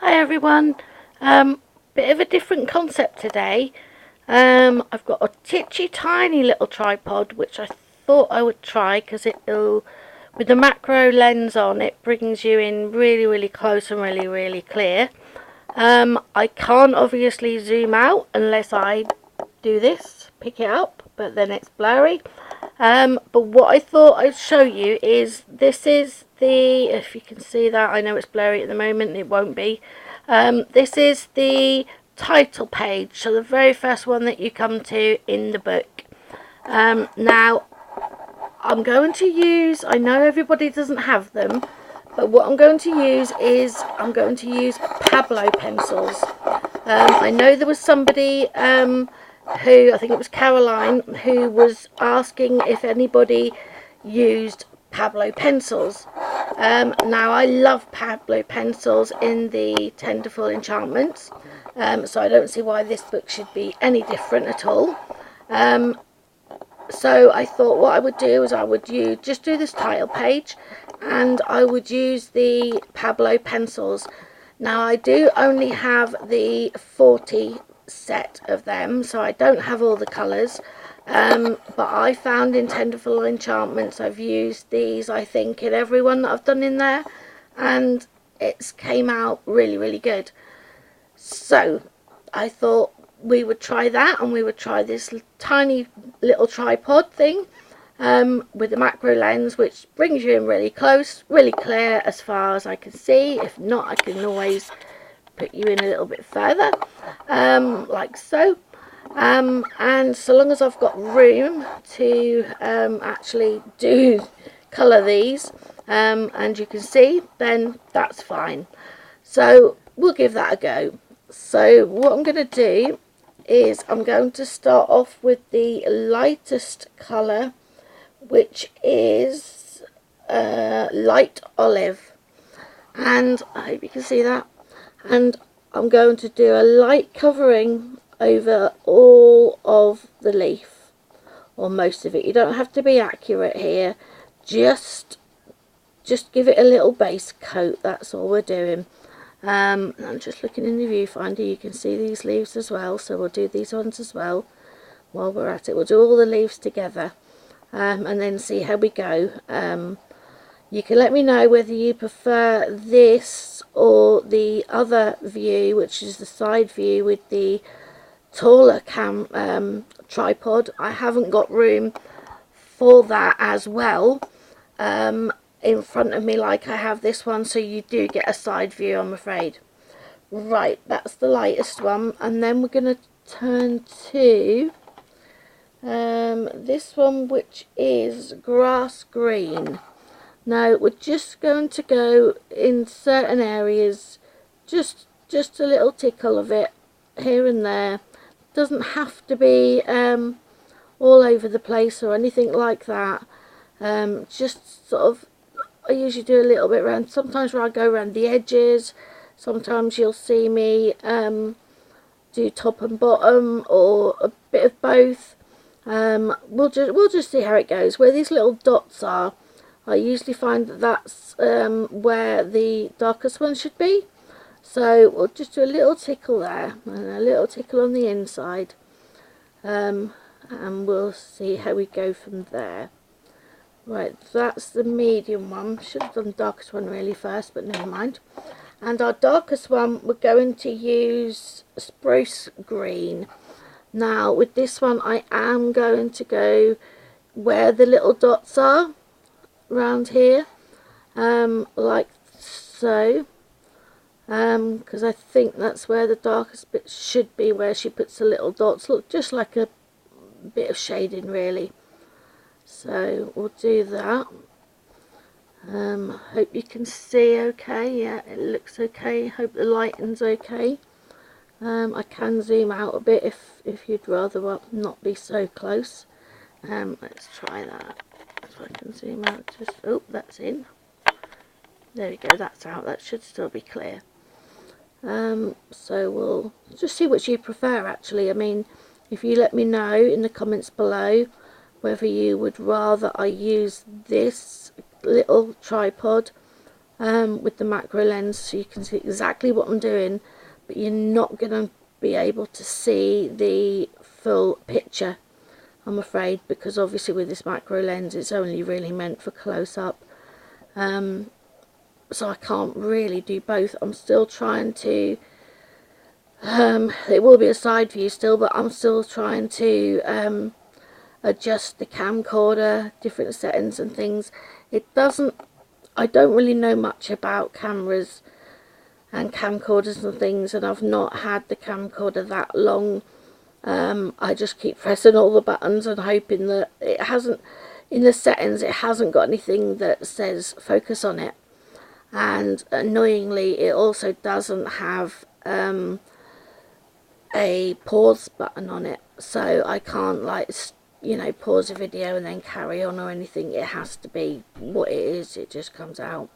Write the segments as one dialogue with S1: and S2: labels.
S1: Hi everyone, bit of a different concept today. I've got a titchy tiny little tripod which I thought I would try because it'll, with the macro lens on, it brings you in really close and really clear. I can't obviously zoom out unless I do this, pick it up, but then it's blurry. But what I thought I'd show you is, this is the, if you can see that, I know it's blurry at the moment, it won't be. This is the title page, so the very first one that you come to in the book. Now, I'm going to use, I know everybody doesn't have them, but what I'm going to use is, I'm going to use Pablo pencils. I know there was somebody who, I think it was Caroline, who was asking if anybody used Pablo pencils. Now I love Pablo pencils in the Tenderful Enchantments, so I don't see why this book should be any different at all. So I thought what I would do is I would just do this title page, and I would use the Pablo pencils. Now I do only have the 40 set of them, so I don't have all the colours, but I found in Tenderful Enchantments I've used these, I think, in every one that I've done in there, and it's came out really good. So I thought we would try that, and we would try this tiny little tripod thing with the macro lens, which brings you in really close, really clear as far as I can see. If not, I can always put you in a little bit further, like so. And so long as I've got room to actually colour these, and you can see, then that's fine. So we'll give that a go. So what I'm going to do is I'm going to start off with the lightest colour, which is light olive, and I hope you can see that. And I'm going to do a light covering over all of the leaf, or most of it. You don't have to be accurate here, just give it a little base coat, that's all we're doing. I'm just looking in the viewfinder, you can see these leaves as well, so we'll do these ones as well while we're at it. We'll do all the leaves together, and then see how we go. You can let me know whether you prefer this or the other view, which is the side view with the taller tripod. I haven't got room for that as well in front of me like I have this one, so you do get a side view, I'm afraid. Right, that's the lightest one, and then we're going to turn to this one, which is grass green. Now we're just going to go in certain areas, just a little tickle of it here and there. Doesn't have to be all over the place or anything like that. Just sort of, I usually do a little bit around, sometimes where I go around the edges, sometimes you'll see me do top and bottom, or a bit of both. We'll just see how it goes. Where these little dots are, I usually find that that's where the darkest one should be. So we'll just do a little tickle there, and a little tickle on the inside, and we'll see how we go from there. Right, that's the medium one. Should have done the darkest one really first, but never mind. And our darkest one, we're going to use spruce green. Now with this one, I am going to go where the little dots are, around here, like so, because I think that's where the darkest bit should be, where she puts the little dots. Look, just like a bit of shading really. So we'll do that. Hope you can see okay. Yeah, it looks okay. Hope the lighting's okay. I can zoom out a bit if you'd rather not be so close. Let's try that. So I can zoom out just, oh, that's in. There we go, that's out. That should still be clear. So we'll just see which you prefer actually. I mean, if you let me know in the comments below whether you would rather I use this little tripod with the macro lens, so you can see exactly what I'm doing, but you're not going to be able to see the full picture, I'm afraid, because obviously with this macro lens it's only really meant for close-up. So I can't really do both. I'm still trying to it will be a side view still, but I'm still trying to adjust the camcorder, different settings and things. I don't really know much about cameras and camcorders and things, and I've not had the camcorder that long. I just keep pressing all the buttons and hoping that it hasn't, in the settings, it hasn't got anything that says focus on it. And annoyingly, it also doesn't have a pause button on it, so I can't, like, you know, pause a video and then carry on or anything. It has to be what it is, it just comes out.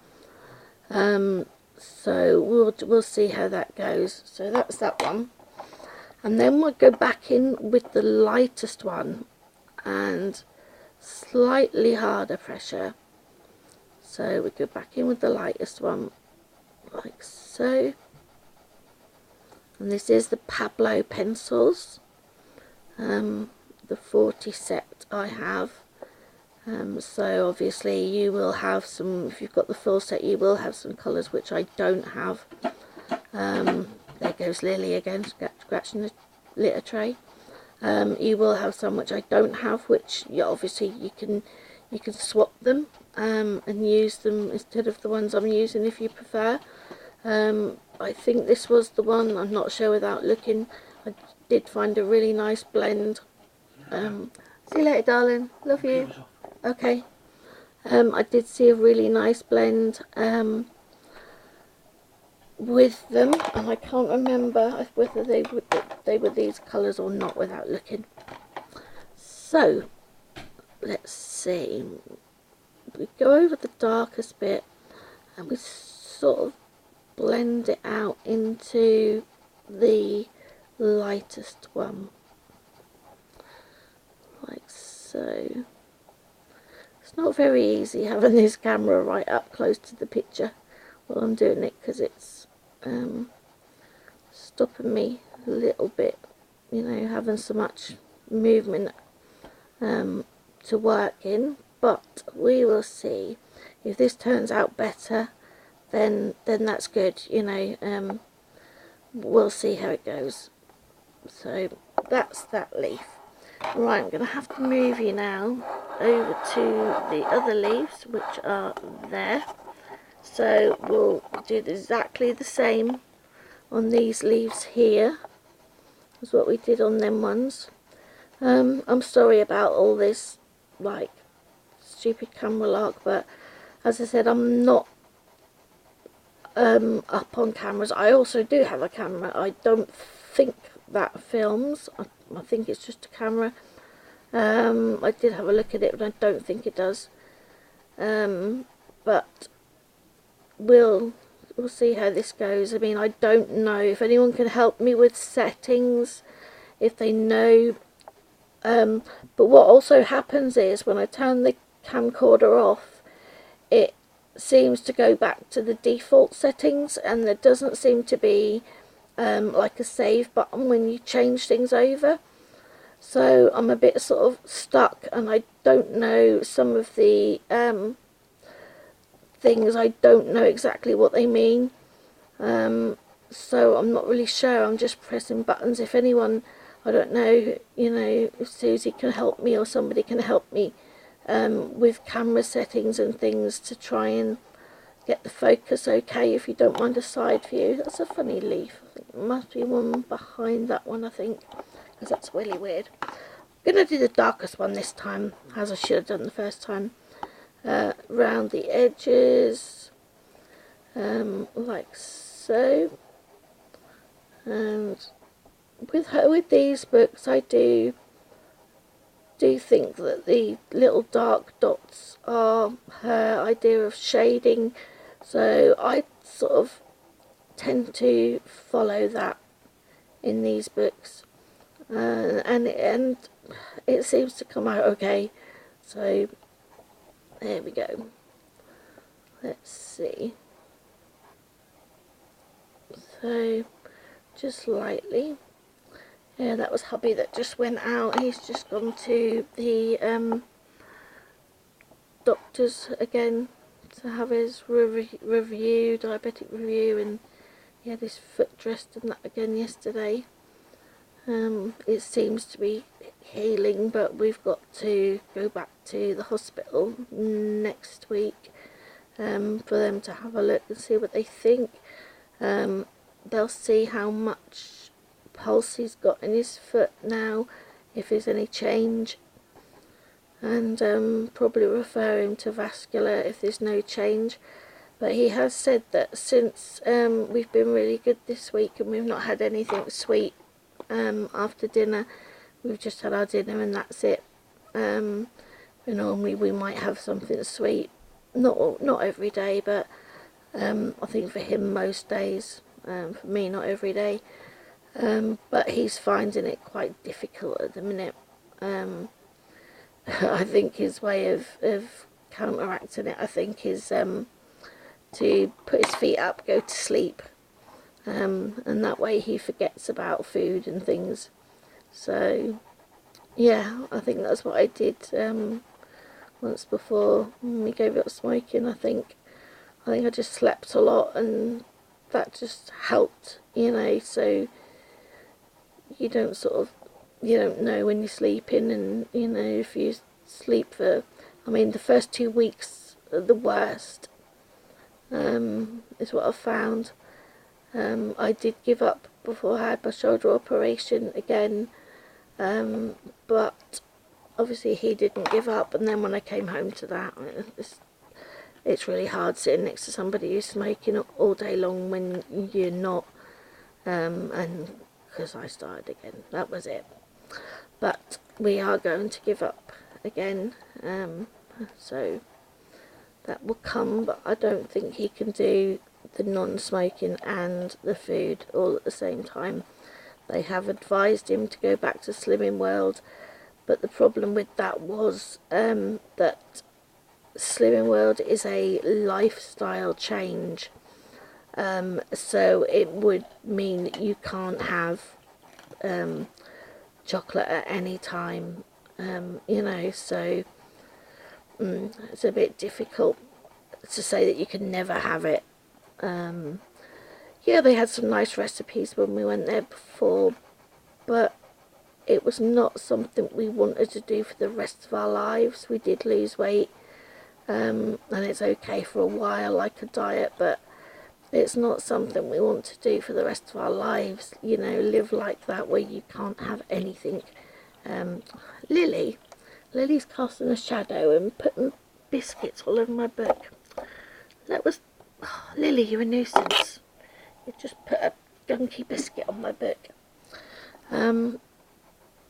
S1: So we'll see how that goes. So that's that one, and then we'll go back in with the lightest one and slightly harder pressure. So we go back in with the lightest one like so, and this is the Pablo Pencils, the 40 set I have. So obviously you will have some, if you've got the full set, you will have some colours which I don't have. There goes Lily again, scratching the litter tray. You will have some which I don't have, which obviously you can swap them and use them instead of the ones I'm using if you prefer. I think this was the one, I'm not sure without looking. I did find a really nice blend. See you later, darling, love you. Okay. I did see a really nice blend with them, and I can't remember whether they were these colours or not without looking. So let's see, we go over the darkest bit and we sort of blend it out into the lightest one like so. It's not very easy having this camera right up close to the picture while I'm doing it, because it's stopping me a little bit, you know, having so much movement to work in. But we will see. If this turns out better, then that's good, you know. We'll see how it goes. So that's that leaf. Right, I'm going to have to move you now over to the other leaves, which are there. So we'll do exactly the same on these leaves here as what we did on them ones. I'm sorry about all this, like, stupid camera lark, but as I said, I'm not up on cameras. I also do have a camera. I don't think that films. I think it's just a camera. I did have a look at it, but I don't think it does. But we'll see how this goes. I mean, I don't know if anyone can help me with settings, if they know. But what also happens is when I turn the camcorder off, it seems to go back to the default settings, and there doesn't seem to be like a save button when you change things over. So I'm a bit sort of stuck, and I don't know some of the things. I don't know exactly what they mean. So I'm not really sure. I'm just pressing buttons. If anyone, I don't know, you know, if Susie can help me or somebody can help me with camera settings and things to try and get the focus okay, if you don't mind a side view. That's a funny leaf. I think there must be one behind that one, I think, because that's really weird. I'm going to do the darkest one this time, as I should have done the first time. Round the edges, like so. And with these books, I do think that the little dark dots are her idea of shading, so I sort of tend to follow that in these books, and it seems to come out okay. So there we go. Let's see. So just lightly. Yeah, that was hubby that just went out. He's just gone to the doctor's again to have his review, diabetic review, and he had his foot dressed and that again yesterday. It seems to be healing, but we've got to go back to the hospital next week for them to have a look and see what they think. They'll see how much pulse he's got in his foot now, if there's any change, and probably refer him to vascular if there's no change. But he has said that since we've been really good this week and we've not had anything sweet after dinner, we've just had our dinner and that's it. Normally we might have something sweet, not every day, but I think for him most days. For me, not every day. But he's finding it quite difficult at the minute. I think his way of counteracting it, I think, is to put his feet up, go to sleep, and that way he forgets about food and things. So yeah, I think that's what I did once before when we gave up smoking. I think I just slept a lot and that just helped, so you don't know when you're sleeping, and if you sleep for, the first 2 weeks are the worst, is what I've found. I did give up before I had my shoulder operation again, but obviously he didn't give up, and then when I came home to that, it's really hard sitting next to somebody who's smoking all day long when you're not, and because I started again, that was it. But we are going to give up again, so that will come, but I don't think he can do the non-smoking and the food all at the same time. They have advised him to go back to Slimming World, but the problem with that was that Slimming World is a lifestyle change, so it would mean that you can't have chocolate at any time, so it's a bit difficult to say that you can never have it. Yeah, they had some nice recipes when we went there before, but it was not something we wanted to do for the rest of our lives. We did lose weight, and it's okay for a while, like a diet, but it's not something we want to do for the rest of our lives, live like that where you can't have anything. Lily's casting a shadow and putting biscuits all over my book. That was, Lily, you're a nuisance. You just put a gunky biscuit on my book.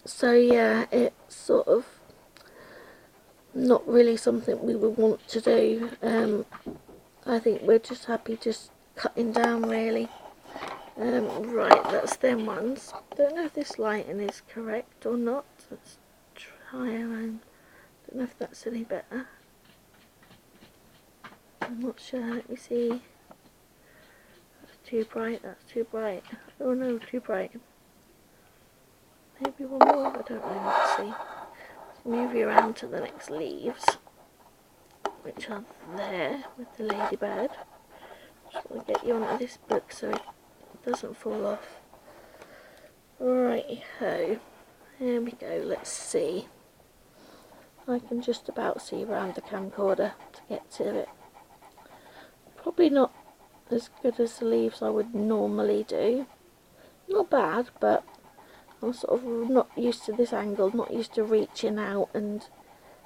S1: So yeah, it's sort of not really something we would want to do. I think we're just happy just cutting down, really. Right, that's them ones. Don't know if this lighting is correct or not. Let's try around. Don't know if that's any better. I'm not sure. Let me see. That's too bright. That's too bright. Oh no, too bright. Maybe one more. I don't know. Let's see. Let's move you around to the next leaves, which are there with the ladybird. Just want to get you onto this book so it doesn't fall off. Righty ho. Here we go. Let's see. I can just about see around the camcorder to get to it. Probably not as good as the leaves I would normally do. Not bad, but I'm sort of not used to this angle, not used to reaching out and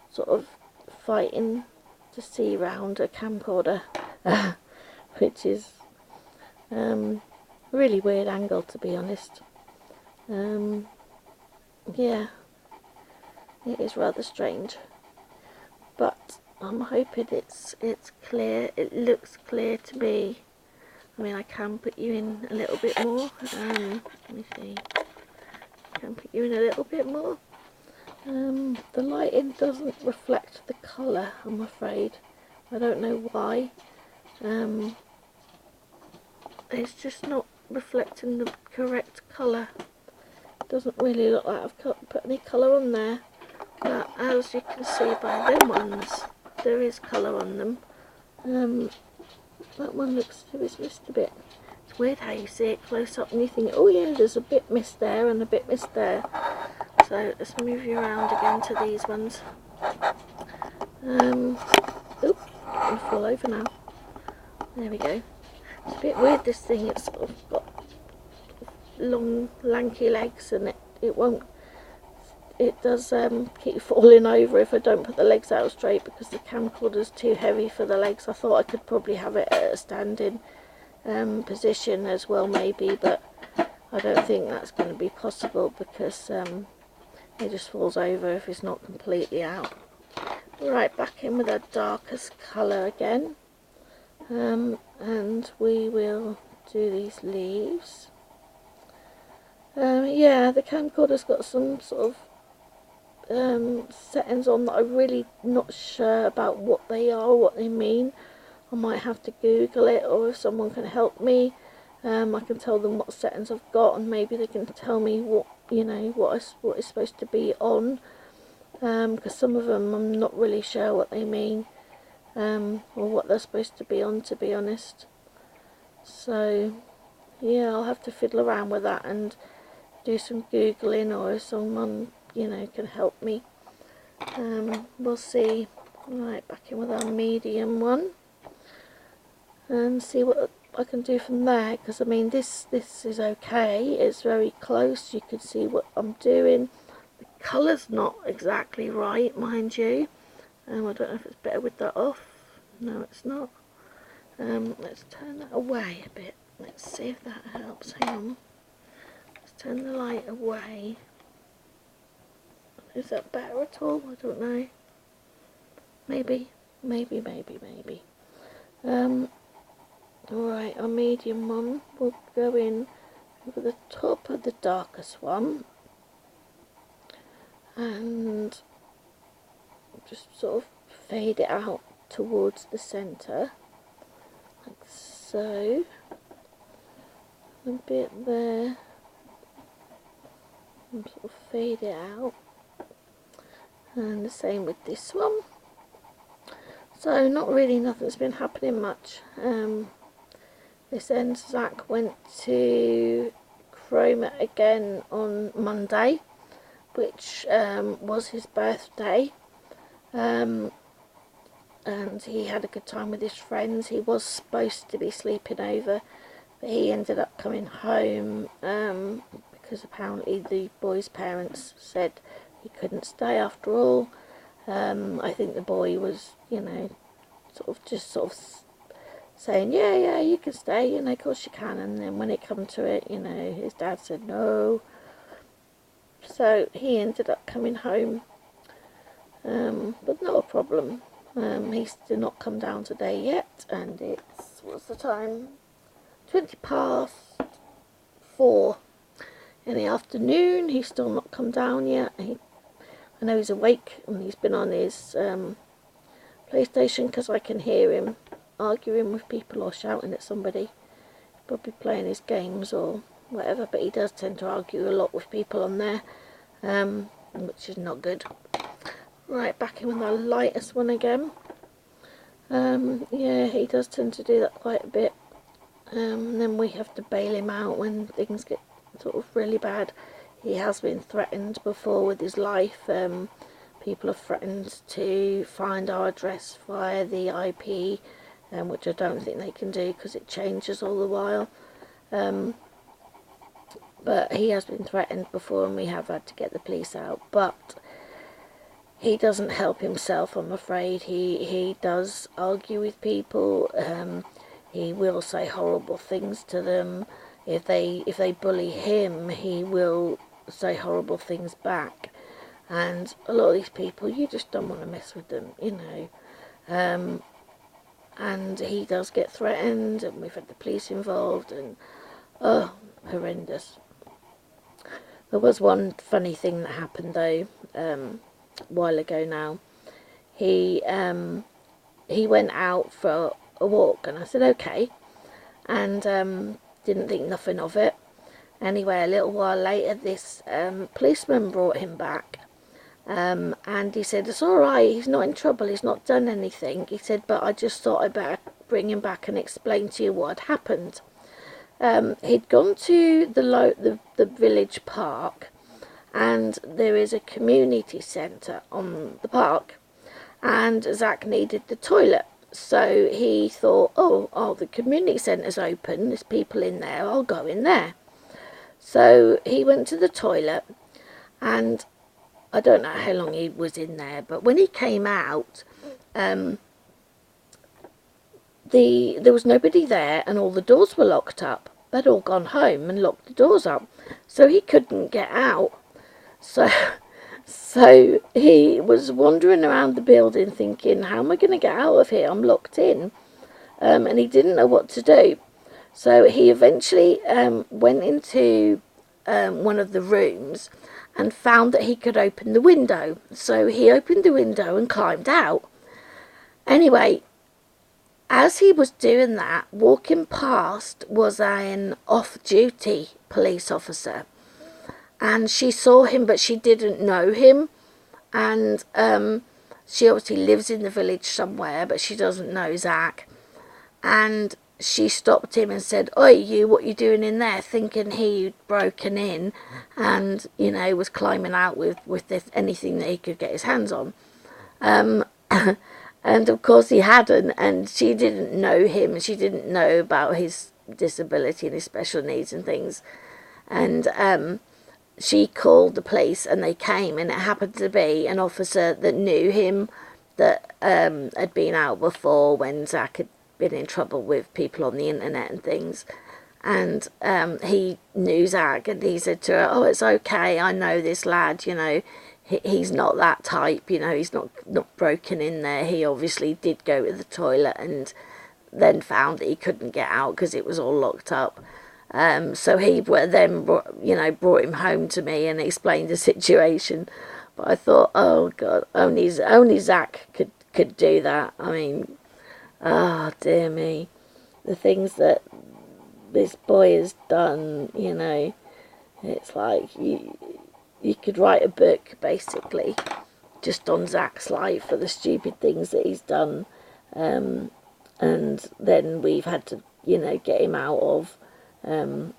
S1: sort of fighting to see round a camcorder, which is really weird angle, to be honest. Yeah, it is rather strange, but I'm hoping it's clear. It looks clear to me. I can put you in a little bit more. Let me see. I can put you in a little bit more. The lighting doesn't reflect the colour, I'm afraid. I don't know why. It's just not reflecting the correct colour. Doesn't really look like I've put any colour on there, but as you can see by them ones, there is colour on them. That one looks to have missed a bit. It's weird how you see it close up and you think, oh yeah, there's a bit missed there and a bit missed there. So let's move you around again to these ones. Oop, I'm gonna fall over now. There we go. It's a bit weird, this thing. It's sort of got long, lanky legs, and it does keep falling over if I don't put the legs out straight, because the camcorder's too heavy for the legs. I thought I could probably have it at a standing position as well, maybe, but I don't think that's going to be possible, because it just falls over if it's not completely out. Right, back in with our darkest colour again, and we will do these leaves. Yeah, the camcorder's got some sort of settings on that I'm really not sure about what they are or what they mean. I might have to Google it, or if someone can help me, I can tell them what settings I've got, and maybe they can tell me what, you know, what is supposed to be on, because some of them I'm not really sure what they mean, or what they're supposed to be on, to be honest. So yeah, I'll have to fiddle around with that and do some Googling, or if someone, you know, can help me. We'll see. Right, back in with our medium one and see what I can do from there, because I mean this is okay, it's very close, you can see what I'm doing. The colour's not exactly right, mind you. I don't know if it's better with that off. No, it's not. Let's turn that away a bit. Let's see if that helps. Hang on. Let's turn the light away. Is that better at all? I don't know. Maybe. Alright, our medium one will go in over the top of the darkest one, and just sort of fade it out towards the centre, like so. A bit there, and sort of fade it out, and the same with this one. So not really, nothing's been happening much. This end, Zach went to Chroma again on Monday, which was his birthday, and he had a good time with his friends. He was supposed to be sleeping over, but he ended up coming home because apparently the boy's parents said he couldn't stay after all. I think the boy was, you know, sort of saying, yeah, you can stay, you know, of course you can, and then when it come to it, you know, his dad said no. So he ended up coming home, but not a problem. He's still not come down today yet, and it's, what's the time? 4:20 in the afternoon. He's still not come down yet. I know he's awake, and he's been on his PlayStation, because I can hear him arguing with people or shouting at somebody. Probably playing his games or whatever, but he does tend to argue a lot with people on there, which is not good. Right, back in with our lightest one again. Yeah, he does tend to do that quite a bit. And then we have to bail him out when things get sort of really bad. He has been threatened before with his life. People have threatened to find our address via the IP, which I don't think they can do because it changes all the while. But he has been threatened before, and we have had to get the police out. But he doesn't help himself, I'm afraid. He does argue with people. He will say horrible things to them. If they bully him, he will say horrible things back. And a lot of these people, you just don't want to mess with them, you know. And he does get threatened, and we've had the police involved, and horrendous. There was one funny thing that happened though, a while ago now. He went out for a walk, and I said okay, and didn't think nothing of it. Anyway, a little while later, this policeman brought him back. And he said, it's all right, he's not in trouble, he's not done anything. He said, but I just thought I'd better bring him back and explain to you what had happened. He'd gone to the village park, and there is a community centre on the park, and Zach needed the toilet. So he thought, oh, the community centre's open, there's people in there, I'll go in there. So he went to the toilet, and I don't know how long he was in there, but when he came out, there was nobody there, and all the doors were locked up. They'd all gone home and locked the doors up, so he couldn't get out. So he was wandering around the building thinking, how am I going to get out of here? I'm locked in. And he didn't know what to do. So he eventually went into one of the rooms and found that he could open the window. So he opened the window and climbed out. Anyway, as he was doing that, walking past was an off-duty police officer. And she saw him, but she didn't know him. And she obviously lives in the village somewhere, but she doesn't know Zach. And she stopped him and said, oi, you, what you doing in there? Thinking he'd broken in and, you know, was climbing out with this, anything that he could get his hands on. And of course he hadn't, and she didn't know him. She didn't know about his disability and his special needs and things. And she called the police, and they came, and it happened to be an officer that knew him, that had been out before when Zach had been in trouble with people on the internet and things. And he knew Zach, and he said to her, oh, it's okay, I know this lad, you know, he's not that type, you know, he's not broken in there. He obviously did go to the toilet and then found that he couldn't get out because it was all locked up. So he then brought him home to me and explained the situation. But I thought, oh God, only Zach could do that. I mean, dear me, the things that this boy has done, you know, it's like you could write a book basically just on Zach's life for the stupid things that he's done, and then we've had to, you know, get him out of. But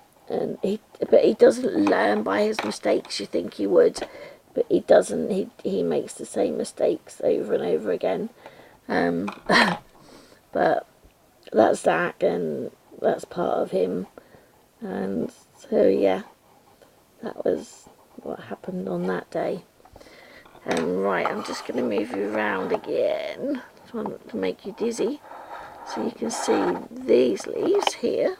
S1: he doesn't learn by his mistakes. You think he would, but he doesn't. He makes the same mistakes over and over again. But that's Zach, and that's part of him. And so yeah, that was what happened on that day. Right, I'm just going to move you around again. Trying to make you dizzy, so you can see these leaves here.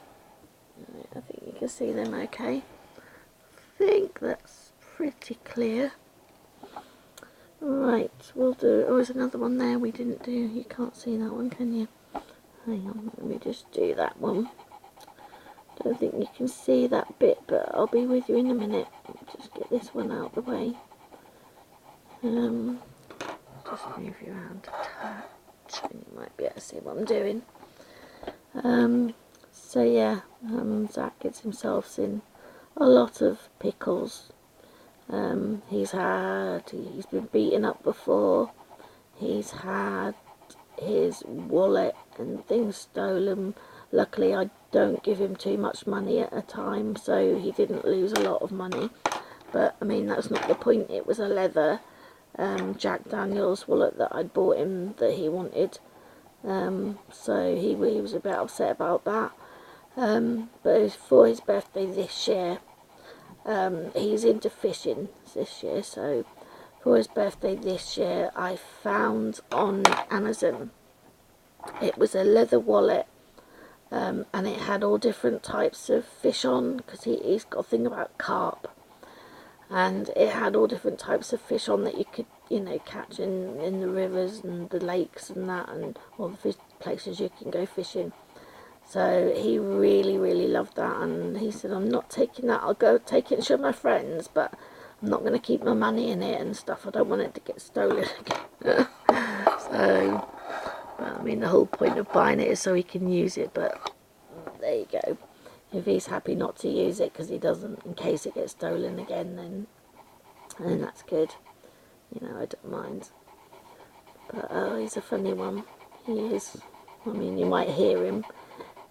S1: I think you can see them okay. I think that's pretty clear. Right, we'll do, oh, there's another one there we didn't do. You can't see that one, can you? Hang on, let me just do that one. Don't think you can see that bit, but I'll be with you in a minute. Just get this one out of the way. Just move you around a touch, and you might be able to see what I'm doing. So yeah, Zach gets himself in a lot of pickles. He's been beaten up before. He's had his wallet and things stolen. Luckily I don't give him too much money at a time, so he didn't lose a lot of money. But I mean, that's not the point. It was a leather Jack Daniels wallet that I'd bought him that he wanted. So he was a bit upset about that. But it was for his birthday this year. He's into fishing this year, so for his birthday this year I found on Amazon, it was a leather wallet, and it had all different types of fish on, because he's got a thing about carp, and it had all different types of fish on that you could, you know, catch in the rivers and the lakes and that, and all the fish places you can go fishing. So he really, really loved that, and he said, I'm not taking that, I'll go take it and show my friends, but I'm not going to keep my money in it and stuff, I don't want it to get stolen again. So, but I mean, the whole point of buying it is so he can use it, but there you go. if he's happy not to use it because he doesn't, in case it gets stolen again, then that's good. You know, I don't mind. But he's a funny one. He is. I mean, you might hear him.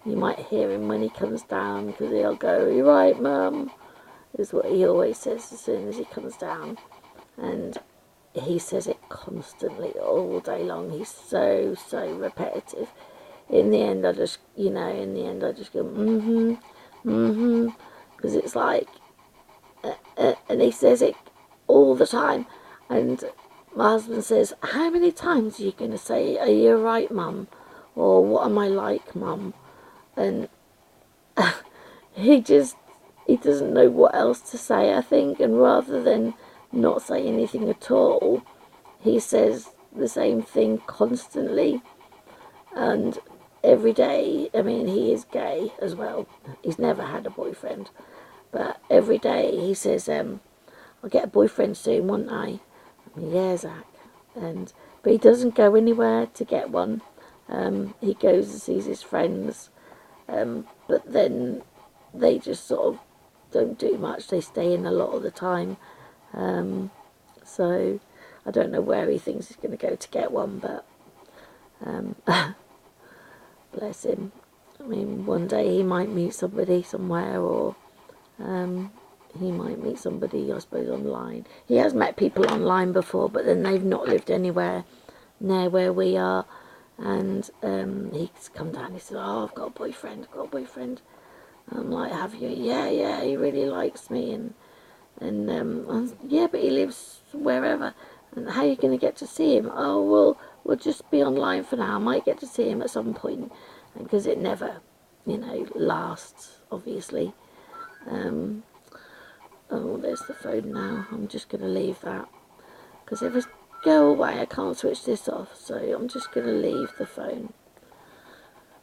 S1: You might hear him when he comes down, because he'll go, "You right, Mum?" is what he always says as soon as he comes down. And he says it constantly all day long. He's so repetitive. In the end, I just go, because it's like, and he says it all the time. And my husband says, "How many times are you going to say, 'Are you right, Mum?' or 'What am I like, Mum?'" And he doesn't know what else to say, I think, and rather than not say anything at all, he says the same thing constantly. And every day, I mean, he is gay as well. He's never had a boyfriend. But every day he says, "I'll get a boyfriend soon, won't I?" I mean, yeah, Zach. But he doesn't go anywhere to get one. He goes and sees his friends. But then they just sort of don't do much. They stay in a lot of the time. So I don't know where he thinks he's going to go to get one, but bless him. I mean, one day he might meet somebody somewhere, or he might meet somebody, I suppose, online. He has met people online before, but then they've not lived anywhere near where we are. And he's come down, he said, "Oh, I've got a boyfriend, I'm like, "Have you?" "Yeah, he really likes me." Yeah, but he lives wherever. "And how are you going to get to see him?" "Oh, well, we'll just be online for now. I might get to see him at some point." Because it never, lasts, obviously. Oh, there's the phone now. I'm just going to leave that. Because if I go away, I can't switch this off. So I'm just going to leave the phone.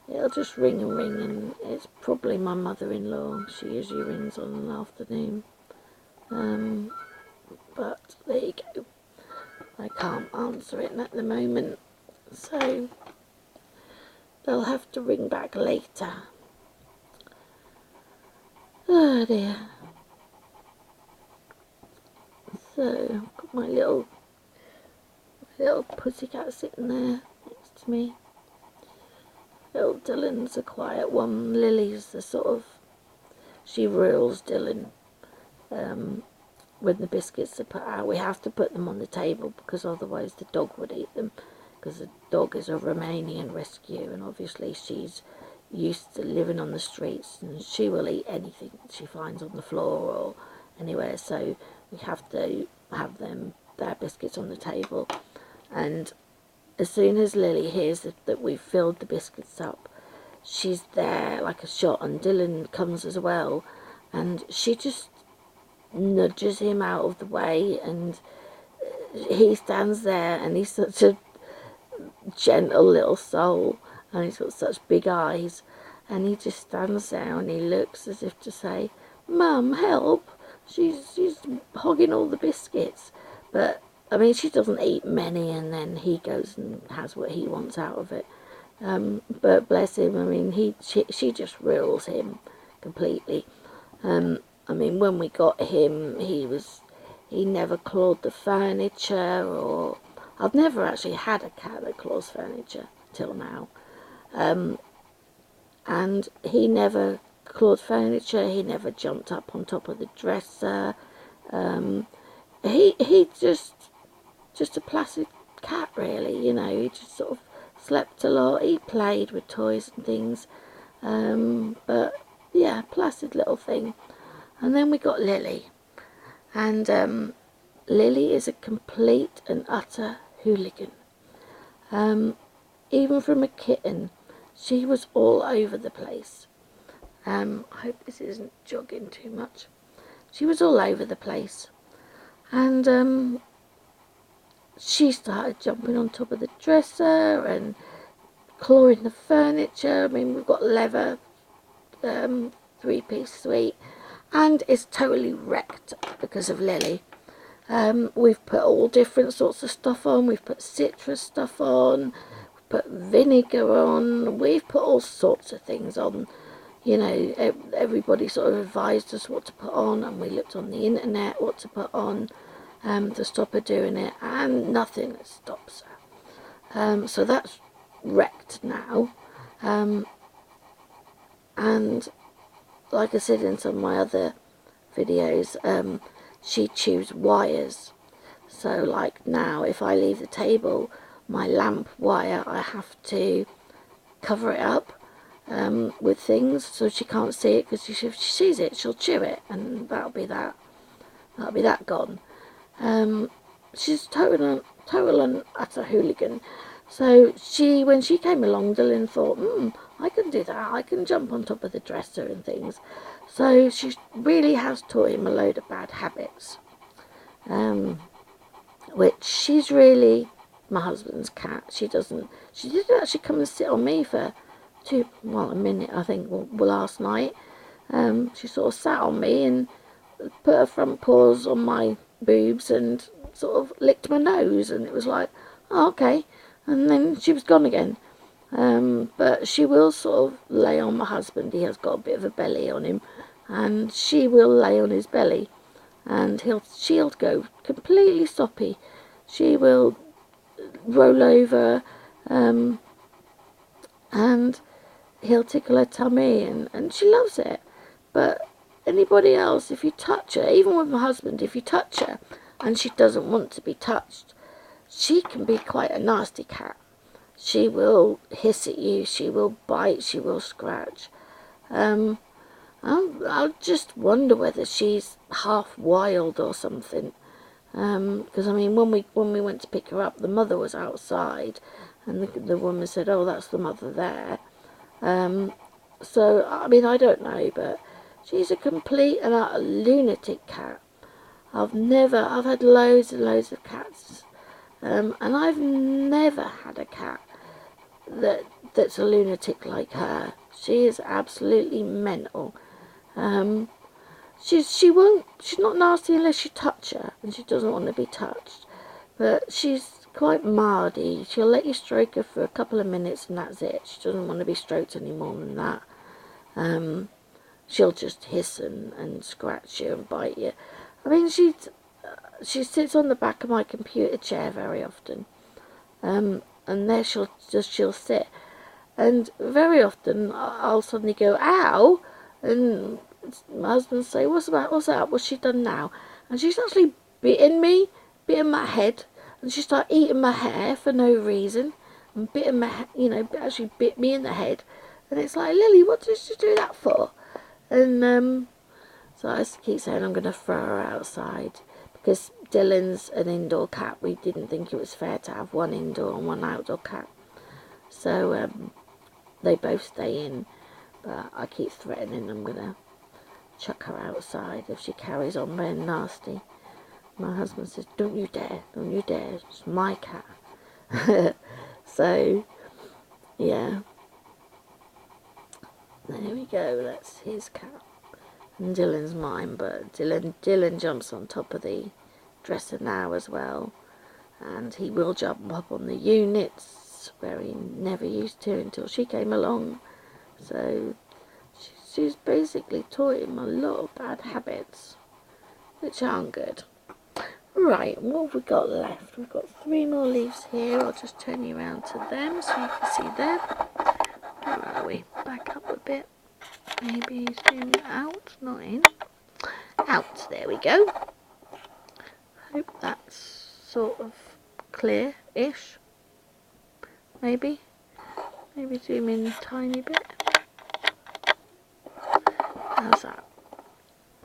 S1: It'll just ring and ring, and it's probably my mother-in-law. She usually rings on an afternoon. But there you go. I can't answer it at the moment. So they'll have to ring back later. Oh dear. So I've got my little pussycat sitting there next to me. Little Dylan's a quiet one. Lily's the sort of, she rules Dylan. When the biscuits are put out, we have to put them on the table because otherwise the dog would eat them, because the dog is a Romanian rescue, and obviously she's used to living on the streets, and she will eat anything she finds on the floor or anywhere. So we have to have their biscuits on the table. And as soon as Lily hears that we've filled the biscuits up, she's there like a shot, and Dylan comes as well, and she just nudges him out of the way, and he stands there, and he's such a gentle little soul, and he's got such big eyes, and he just stands there and he looks as if to say, "Mum, help, she's hogging all the biscuits." But I mean, she doesn't eat many, and then he goes and has what he wants out of it. But bless him, I mean, she just rules him completely. I mean, when we got him, he never clawed the furniture, or I've never actually had a cat that claws furniture till now. And he never clawed furniture. He never jumped up on top of the dresser. He just a placid cat, really. He just sort of slept a lot. He played with toys and things, but yeah, placid little thing. And then we got Lily, and Lily is a complete and utter hooligan. Even from a kitten, she was all over the place. I hope this isn't jogging too much. She was all over the place, and she started jumping on top of the dresser and clawing the furniture. I mean, we've got leather, three-piece suite, and it's totally wrecked because of Lily. We've put all different sorts of stuff on. We've put citrus stuff on, we've put vinegar on, we've put all sorts of things on you know, everybody sort of advised us what to put on, and we looked on the internet what to put on to stop her doing it, and nothing stops her. So that's wrecked now. And like I said in some of my other videos, she chews wires. So like now, if I leave the table, my lamp wire, I have to cover it up with things so she can't see it, because if she sees it, she'll chew it, and that'll be that gone. She's total and utter hooligan. So when she came along, Dylan thought, I can do that. I can jump on top of the dresser and things. So she really has taught him a load of bad habits. Which she's really my husband's cat. She didn't actually come and sit on me for a minute, I think, last night. She sort of sat on me and put her front paws on my boobs and sort of licked my nose, and it was like, oh, okay, and then she was gone again. But she will sort of lay on my husband. He has got a bit of a belly on him, and she will lay on his belly, and she'll go completely soppy. She will roll over, and he'll tickle her tummy, and she loves it. But anybody else, if you touch her, even with my husband, if you touch her and she doesn't want to be touched, she can be quite a nasty cat. She will hiss at you, she will bite, she will scratch. I'll just wonder whether she's half wild or something. Because I mean, when we went to pick her up, the mother was outside, and the woman said, "Oh, that's the mother there." So I mean, I don't know, but she's a complete and utter lunatic cat. I've had loads and loads of cats, and I've never had a cat that's a lunatic like her. She is absolutely mental. She's not nasty unless you touch her, and she doesn't want to be touched. But she's quite mardy. She'll let you stroke her for a couple of minutes, and that's it. She doesn't want to be stroked any more than that. She'll just hiss and scratch you and bite you. I mean, she sits on the back of my computer chair very often, and there she'll sit, and very often I'll suddenly go, ow, and my husband say, what's that? What's she done now? And she's actually bitten my head, and she started eating my hair for no reason, and bitten my, actually bit me in the head. And it's like, Lily, what did you do that for? And so I keep saying I'm going to throw her outside, because Dylan's an indoor cat. We didn't think it was fair to have one indoor and one outdoor cat. So they both stay in, but I keep threatening I'm going to chuck her outside if she carries on being nasty. My husband says, don't you dare, it's my cat. So, yeah. There we go, that's his cat. And Dylan's mine, but Dylan jumps on top of the dresser now as well. And he will jump up on the units, where he never used to until she came along. So she's basically taught him a lot of bad habits, which aren't good. Right, what have we got left? We've got 3 more leaves here. I'll just turn you around to them so you can see them. Where are we? Back up a bit. Maybe zoom out, not in. Out, there we go. Hope that's sort of clear-ish. Maybe zoom in a tiny bit. How's that?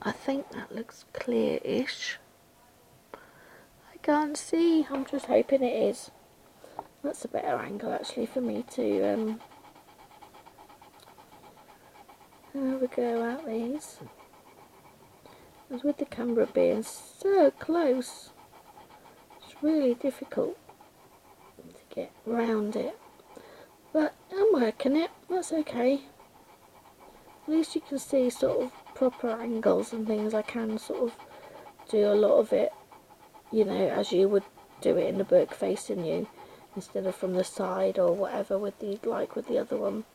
S1: I think that looks clear-ish. I can't see. I'm just hoping it is. That's a better angle actually for me to have a go at these. As with the camera being so close, it's really difficult to get round it. But I'm working it. That's okay. At least you can see sort of proper angles and things. I can sort of do a lot of it, as you would do it in the book, facing you, instead of from the side or whatever with the other one.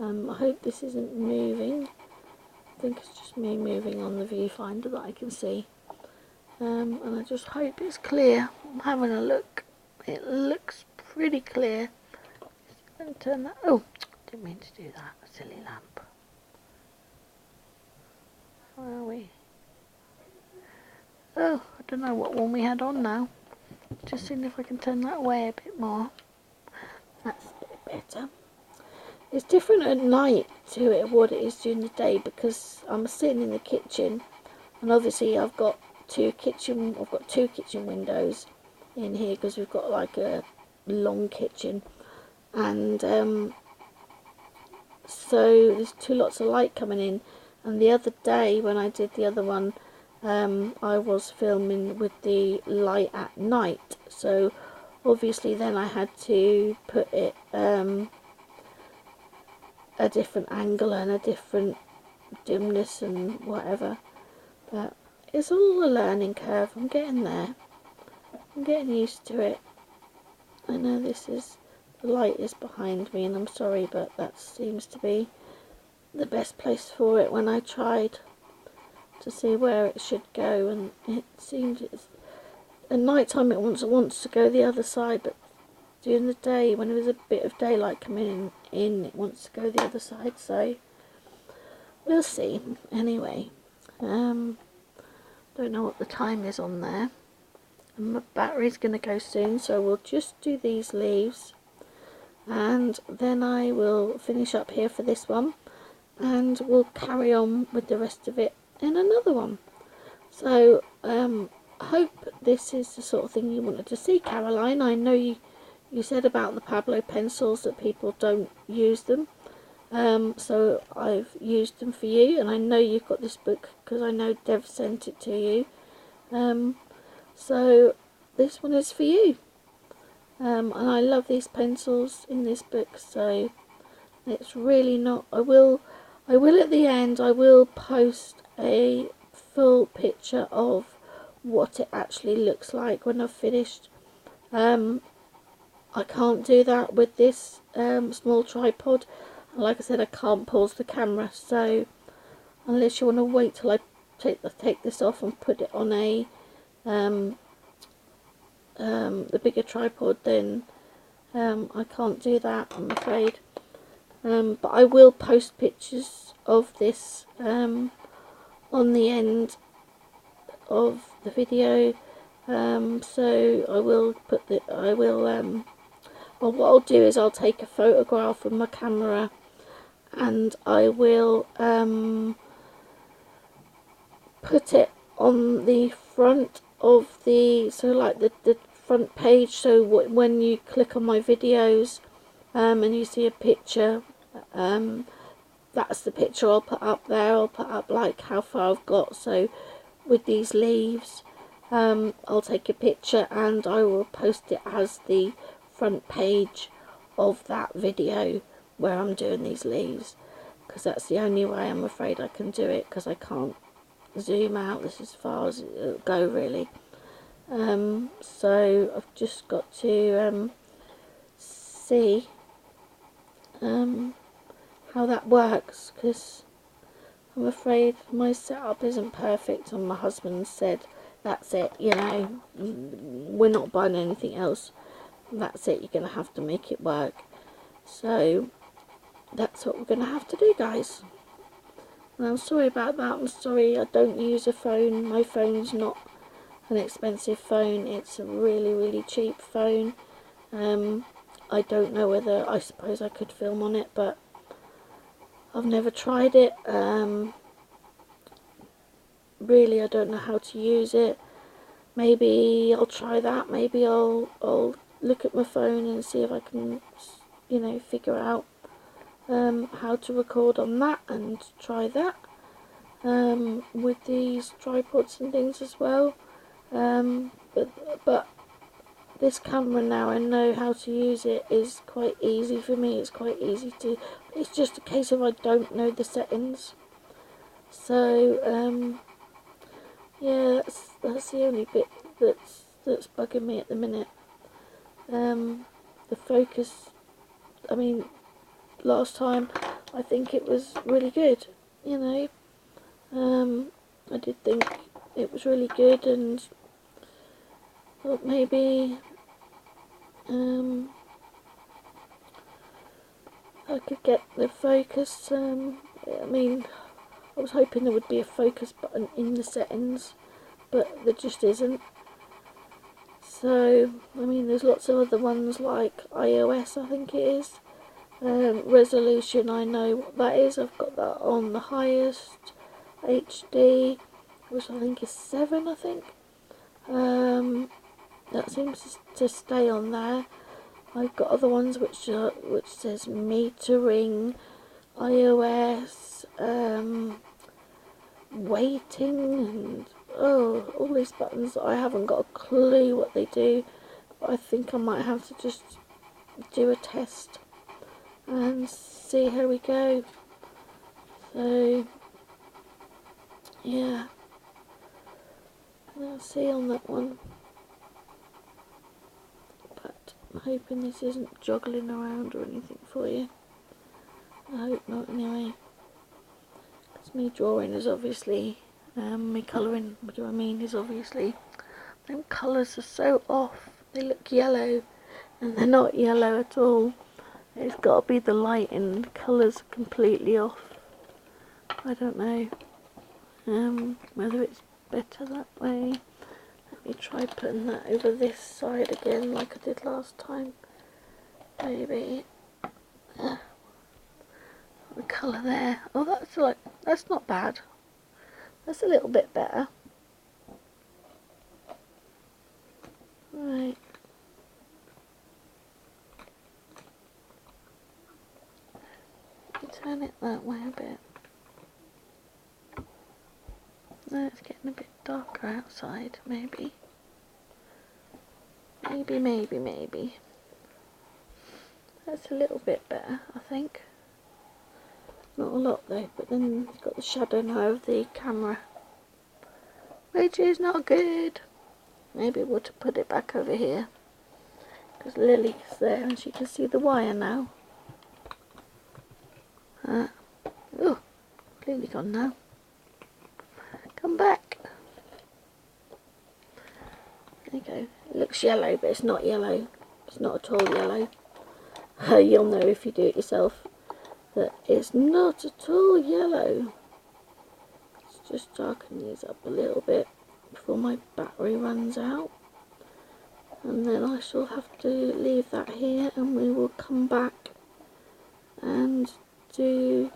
S1: I hope this isn't moving. I think it's just me moving on the viewfinder that I can see. And I just hope it's clear. I'm having a look. It looks pretty clear. And turn that. Oh, didn't mean to do that. Silly lamp. Where are we? Oh, I don't know what one we had on now. Just seeing if I can turn that away a bit more. That's a bit better. It's different at night to what it is during the day because I'm sitting in the kitchen, and obviously I've got two kitchen windows in here because we've got like a long kitchen, and so there's two lots of light coming in. And the other day when I did the other one, I was filming with the light at night, so obviously then I had to put it a different angle and a different dimness and whatever, but it's all a learning curve. I'm getting there. I'm getting used to it. I know the light is behind me, and I'm sorry, but that seems to be the best place for it when I tried to see where it should go, and it seems at night time it wants to go the other side, but during the day when there's a bit of daylight coming in it wants to go the other side, so we'll see. Anyway, don't know what the time is on there, and my battery's going to go soon, so we'll just do these leaves and then I will finish up here for this one, and we'll carry on with the rest of it in another one. So I hope this is the sort of thing you wanted to see, Caroline. I know you said about the Pablo pencils that people don't use them, so I've used them for you, and I know you've got this book because I know Dev sent it to you, so this one is for you, and I love these pencils in this book, so it's really not. I will at the end I will post a full picture of what it actually looks like when I've finished. I can't do that with this small tripod. Like I said, I can't pause the camera, so unless you want to wait till I take this off and put it on a the bigger tripod, then I can't do that, I'm afraid. But I will post pictures of this on the end of the video, so I will well, what I'll do is I'll take a photograph with my camera, and I will put it on the front of the, so like the front page, so when you click on my videos and you see a picture, that's the picture I'll put up there. I'll put up like how far I've got. So with these leaves, I'll take a picture and I will post it as the front page of that video where I'm doing these leaves, because that's the only way I'm afraid I can do it, because I can't zoom out. This is as far as it'll go, really. So I've just got to see how that works, because I'm afraid my setup isn't perfect, and my husband said that's it, you know, we're not buying anything else, that's it, you're going to have to make it work. So that's what we're going to have to do, guys. And I'm sorry about that. I'm sorry I don't use a phone. My phone's not an expensive phone, it's a really cheap phone. I don't know whether, I suppose I could film on it, but I've never tried it. Really, I don't know how to use it. Maybe I'll try that. Maybe I'll look at my phone and see if I can, you know, figure out how to record on that and try that with these tripods and things as well. But this camera, now I know how to use it, is quite easy for me. It's quite easy to, it's just a case of I don't know the settings. So yeah, that's the only bit that's bugging me at the minute. The focus, I mean, last time I think it was really good, you know. I did think it was really good, and thought maybe I could get the focus. I mean, I was hoping there would be a focus button in the settings, but there just isn't. So, I mean, there's lots of other ones like iOS, I think it is. Resolution, I know what that is. I've got that on the highest. HD, which I think is 7, I think. That seems to stay on there. I've got other ones which says metering, iOS, waiting, and all these buttons. I haven't got a clue what they do. I think I might have to just do a test and see how we go. So yeah, I'll see on that one. But I'm hoping this isn't juggling around or anything for you. I hope not anyway. Because me drawing is obviously, me colouring, what do I mean, is obviously, them colours are so off. They look yellow and they're not yellow at all. It's got to be the lighting. The colours are completely off. I don't know whether it's better that way. Let me try putting that over this side again like I did last time. Maybe the colour there. Oh, that's not bad. That's a little bit better. Right. Turn it that way a bit. No, it's getting a bit darker outside, maybe. Maybe. That's a little bit better, I think. Not a lot though, but then it's got the shadow now of the camera, which is not good. Maybe we'll put it back over here, because Lily's there and she can see the wire now. Oh, Lily gone now. Come back. There you go. It looks yellow, but it's not yellow. It's not at all yellow. You'll know if you do it yourself that it's not at all yellow. Let's just darken these up a little bit before my battery runs out. And then I shall have to leave that here, and we will come back and do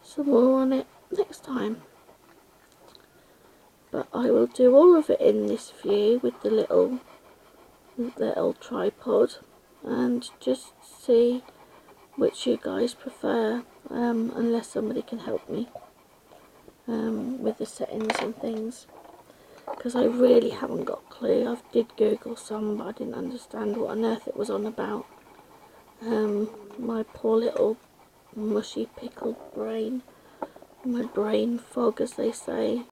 S1: some more on it next time. But I will do all of it in this view with the little tripod, and just see which you guys prefer, unless somebody can help me with the settings and things, because I really haven't got a clue. I did Google some, but I didn't understand what on earth it was on about. My poor little mushy pickled brain, my brain fog as they say,